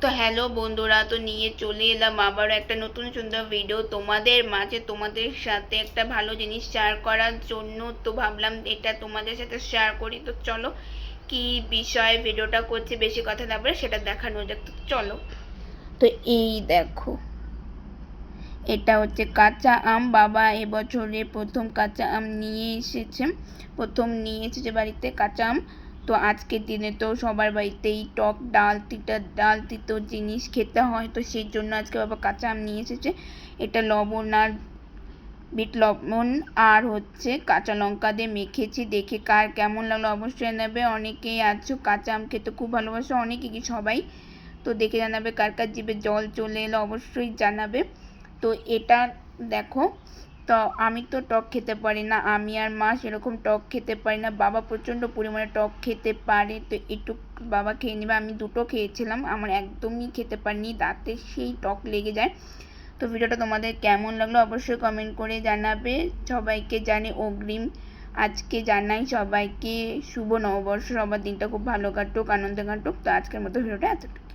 তো হ্যালো বন্ধুরা, তো নিয়ে চলে এলাম আবারও একটা নতুন সুন্দর ভিডিও তোমাদের মাঝে, তোমাদের সাথে একটা ভালো জিনিস শেয়ার করার জন্য। তো ভাবলাম এটা তোমাদের সাথে শেয়ার করি। তো চলো, কি বিষয়ে ভিডিওটা করছি বেশি কথা না বলে সেটা দেখানো যাক। তো চলো। তো এই দেখো, এটা হচ্ছে কাঁচা আম। বাবা এবছরে প্রথম কাঁচা আম নিয়ে এসেছে, বাড়িতে কাঁচা আম। তো আজকের দিনে তো সবার বাড়িতেই টক ডাল তিতো জিনিস খেতে হয়, তো সেই জন্য আজকে বাবা কাঁচা আম নিয়ে এসেছে। এটা লবণ আর বিট লবণ আর হচ্ছে কাঁচা লঙ্কা দিয়ে মেখেছি। দেখে কার কেমন লাগলো অবশ্যই জানাবে। অনেকেই আছো কাঁচা আম খেতে খুব ভালোবাসো, অনেকে কি সবাই। তো দেখে জানাবে কার কার জিভে জল চলে এলো, অবশ্যই জানাবে। তো এটা দেখো, তো আমি তো টক খেতে পারি না, আমি আর মা সেরকম টক খেতে পারি না। বাবা প্রচণ্ড পরিমাণে টক খেতে পারে, তো একটু বাবা খেয়ে নেবে। আমি দুটো খেয়েছিলাম, আমার একদমই খেতে পারিনি, দাঁতে সেই টক লেগে যায়। তো ভিডিওটা তোমাদের কেমন লাগলো অবশ্যই কমেন্ট করে জানাবে। সবাইকে জানি অগ্রিম আজকে জানাই সবাইকে শুভ নববর্ষ, সবার দিনটা খুব ভালো কাটুক, আনন্দে কাটুক। তো আজকের মতো ভিডিওটা এতটুকু।